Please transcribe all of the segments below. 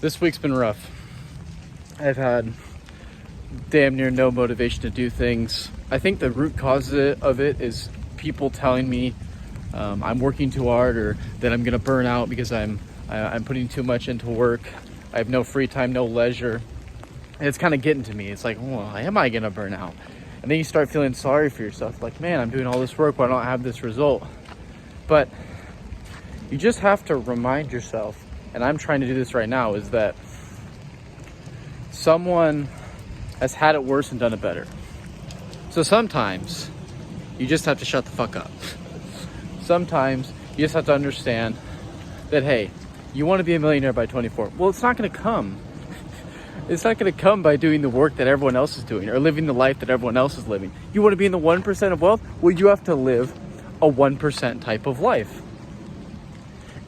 This week's been rough. I've had damn near no motivation to do things. I think the root cause of it is people telling me I'm working too hard, or that I'm gonna burn out because I'm putting too much into work. I have no free time, no leisure. And it's kind of getting to me. It's like, well, am I gonna burn out? And then you start feeling sorry for yourself. Like, man, I'm doing all this work, why don't I have this result? But you just have to remind yourself, and I'm trying to do this right now, is that someone has had it worse and done it better. So sometimes you just have to shut the fuck up. Sometimes you just have to understand that, hey, you want to be a millionaire by 24. Well, it's not going to come. It's not going to come by doing the work that everyone else is doing or living the life that everyone else is living. You want to be in the 1% of wealth? Well, you have to live a 1% type of life.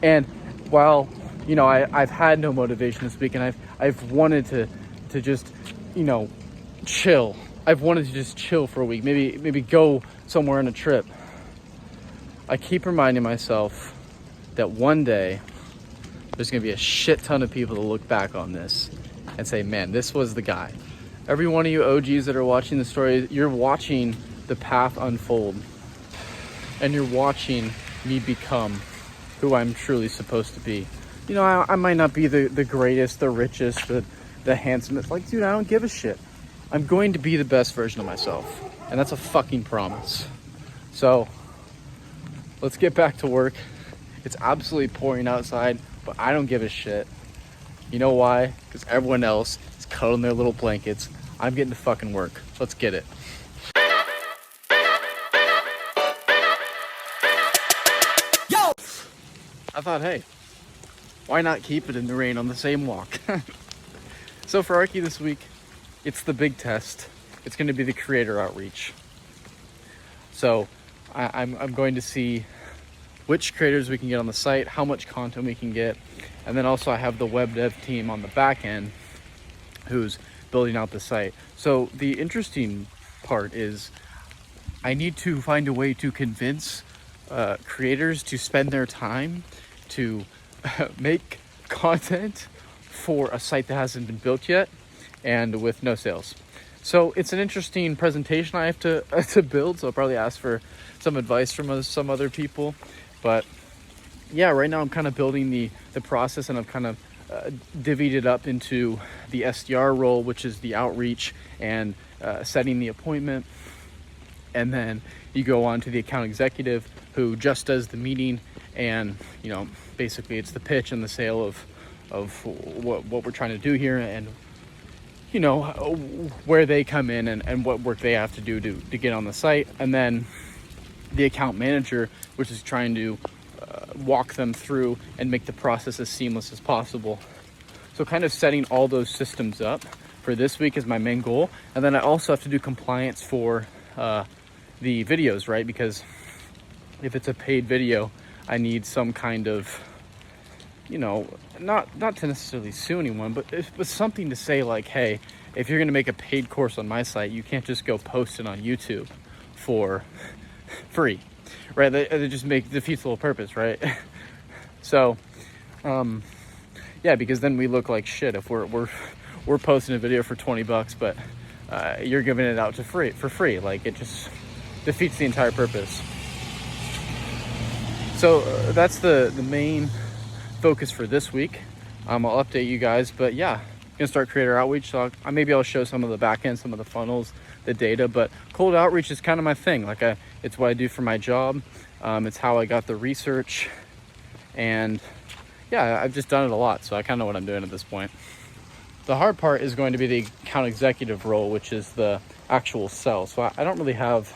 And while, you know, I've had no motivation this week, and I've wanted to just, you know, chill. I've wanted to just chill for a week, maybe go somewhere on a trip. I keep reminding myself that one day there's going to be a shit ton of people to look back on this and say, man, this was the guy. Every one of you OGs that are watching the story, you're watching the path unfold, and you're watching me become who I'm truly supposed to be. You know, I might not be the greatest, the richest, the handsomest. Like, dude, I don't give a shit. I'm going to be the best version of myself, and that's a fucking promise. So let's get back to work. It's absolutely pouring outside, but I don't give a shit. You know why? Because everyone else is cuddling their little blankets. I'm getting to fucking work. Let's get it. Yo! I thought, hey, why not keep it in the rain on the same walk? So for Archi this week, it's the big test. It's going to be the creator outreach. So I'm going to see which creators we can get on the site, how much content we can get, and then also I have the web dev team on the back end who's building out the site. So the interesting part is I need to find a way to convince creators to spend their time to make content for a site that hasn't been built yet and with no sales. So it's an interesting presentation I have to build, so I'll probably ask for some advice from some other people. But yeah, right now I'm kind of building the process, and I've kind of divvied it up into the SDR role, which is the outreach and setting the appointment. And then you go on to the account executive, who just does the meeting, and, you know, basically it's the pitch and the sale of what we're trying to do here, and, you know, where they come in and what work they have to do to get on the site. And then the account manager, which is trying to walk them through and make the process as seamless as possible. So kind of setting all those systems up for this week is my main goal. And then I also have to do compliance for the videos, right? Because if it's a paid video, I need some kind of, you know, not to necessarily sue anyone, but something to say like, hey, if you're going to make a paid course on my site, you can't just go post it on YouTube for free, right? They just defeats the whole purpose, right? So yeah, because then we look like shit if we're posting a video for $20, but you're giving it out for free. Like, it just defeats the entire purpose. So that's the main focus for this week. I'll update you guys, but yeah, gonna start creator outreach. So maybe I'll show some of the back end, some of the funnels, the data, but cold outreach is kind of my thing. Like, it's what I do for my job. It's how I got the research, and yeah, I've just done it a lot, so I kind of know what I'm doing at this point. The hard part is going to be the account executive role, which is the actual sell. So I don't really have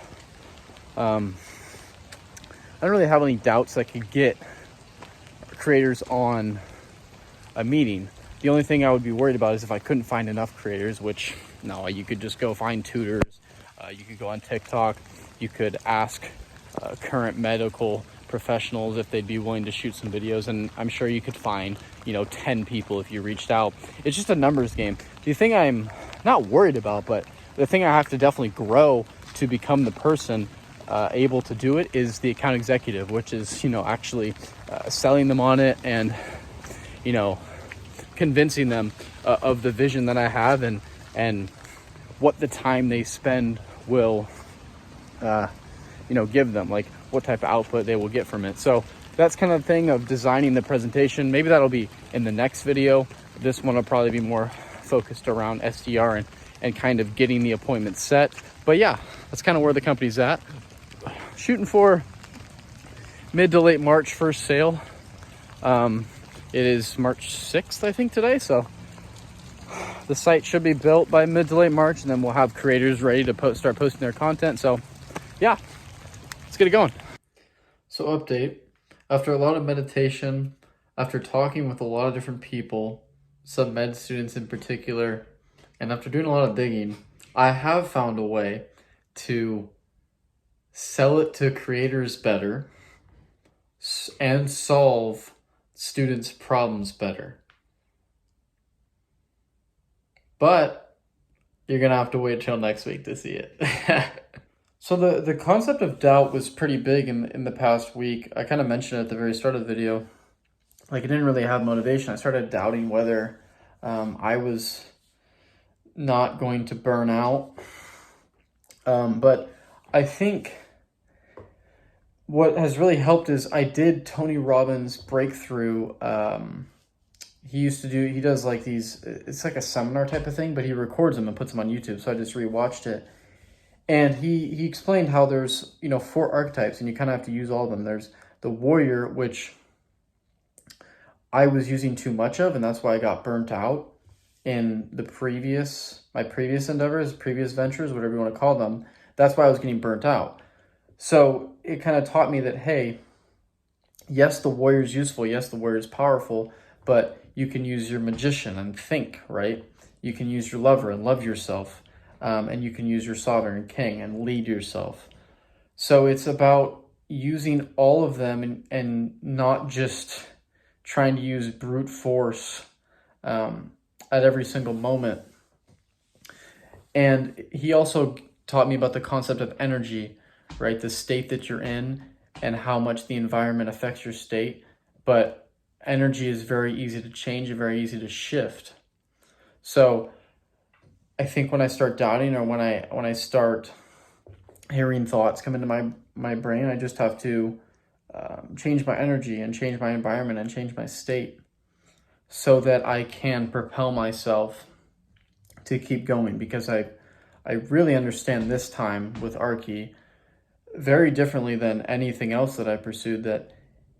any doubts I could get creators on a meeting. The only thing I would be worried about is if I couldn't find enough creators, which, no, you could just go find tutors. You could go on TikTok. You could ask current medical professionals if they'd be willing to shoot some videos. And I'm sure you could find, 10 people if you reached out. It's just a numbers game. The thing I'm not worried about, but the thing I have to definitely grow to become the person able to do it is the account executive, which is, actually selling them on it and, convincing them of the vision that I have, and what the time they spend will give them, like what type of output they will get from it. So that's kind of the thing of designing the presentation. Maybe that'll be in the next video. This one will probably be more focused around SDR and kind of getting the appointment set. But yeah, that's kind of where the company's at. Shooting for mid to late March first sale. It is March 6th, I think, today. So the site should be built by mid to late March, and then we'll have creators ready to start posting their content. So yeah, let's get it going. So update, after a lot of meditation, after talking with a lot of different people, some med students in particular, and after doing a lot of digging, I have found a way to sell it to creators better and solve students' problems better. But you're gonna have to wait till next week to see it. So the concept of doubt was pretty big in the past week. I kind of mentioned it at the very start of the video. Like, I didn't really have motivation. I started doubting whether I was not going to burn out. But I think what has really helped is I did Tony Robbins' breakthrough. He does like these, it's like a seminar type of thing, but he records them and puts them on YouTube. So I just rewatched it. And he explained how there's, 4 archetypes, and you kind of have to use all of them. There's the warrior, which I was using too much of, and that's why I got burnt out in my previous endeavors, previous ventures, whatever you want to call them. That's why I was getting burnt out. So it kind of taught me that, hey, yes, the warrior is useful. Yes, the warrior is powerful, but you can use your magician and think, right? You can use your lover and love yourself. And you can use your sovereign king and lead yourself. So it's about using all of them and not just trying to use brute force at every single moment. And he also taught me about the concept of energy, right? The state that you're in and how much the environment affects your state. But energy is very easy to change and very easy to shift. So I think when I start doubting, or when I start hearing thoughts come into my brain, I just have to change my energy and change my environment and change my state so that I can propel myself to keep going. Because I really understand this time with Archi very differently than anything else that I pursued, that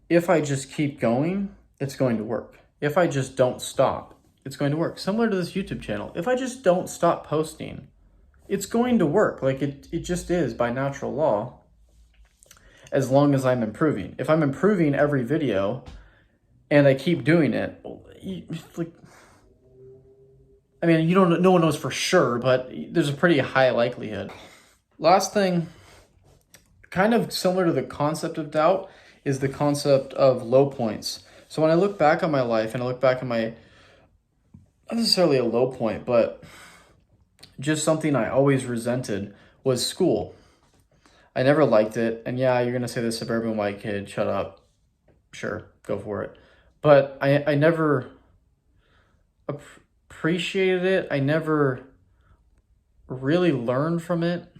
if I just keep going, it's going to work. If I just don't stop, it's going to work. Similar to this YouTube channel. If I just don't stop posting, it's going to work. Like it just is by natural law, as long as I'm improving. If I'm improving every video and I keep doing it, no one knows for sure, but there's a pretty high likelihood. Last thing, kind of similar to the concept of doubt, is the concept of low points. So when I look back on my life and I look back on my, not necessarily a low point, but just something I always resented, was school. I never liked it. And yeah, you're going to say the suburban white kid, shut up. Sure, go for it. But I never appreciated it. I never really learned from it.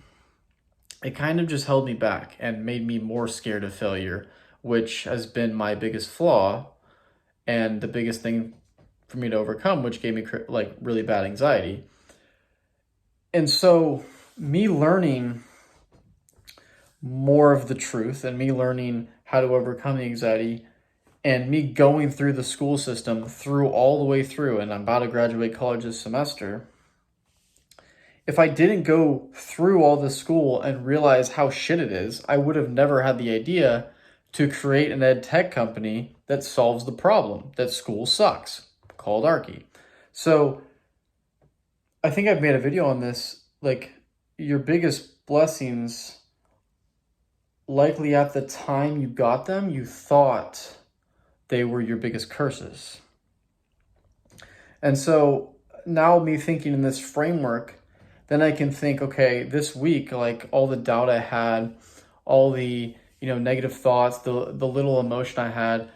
It kind of just held me back and made me more scared of failure, which has been my biggest flaw and the biggest thing for me to overcome, which gave me like really bad anxiety. And so me learning more of the truth and me learning how to overcome the anxiety and me going through the school system through all the way through, and I'm about to graduate college this semester. If I didn't go through all this school and realize how shit it is, I would have never had the idea to create an ed tech company that solves the problem that school sucks, called Archi. So I think I've made a video on this, like your biggest blessings, likely at the time you got them, you thought they were your biggest curses. And so now me thinking in this framework, then I can think, okay, this week, like all the doubt I had, all the, negative thoughts, the little emotion I had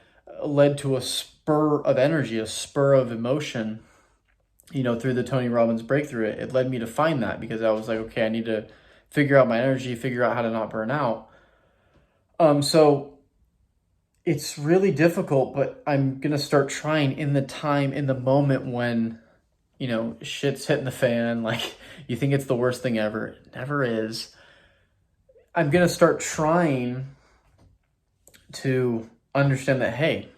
led to a spur of energy, a spur of emotion, you know, through the Tony Robbins breakthrough. It led me to find that, because I was like, okay, I need to figure out my energy, figure out how to not burn out. So it's really difficult, but I'm going to start trying in the moment when, you know, shit's hitting the fan, like you think it's the worst thing ever. It never is. I'm going to start trying to understand that, hey,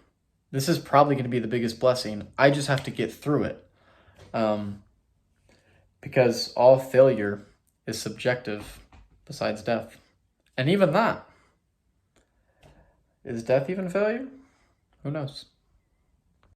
this is probably going to be the biggest blessing. I just have to get through it. Because all failure is subjective besides death. And even that, is death even failure? Who knows?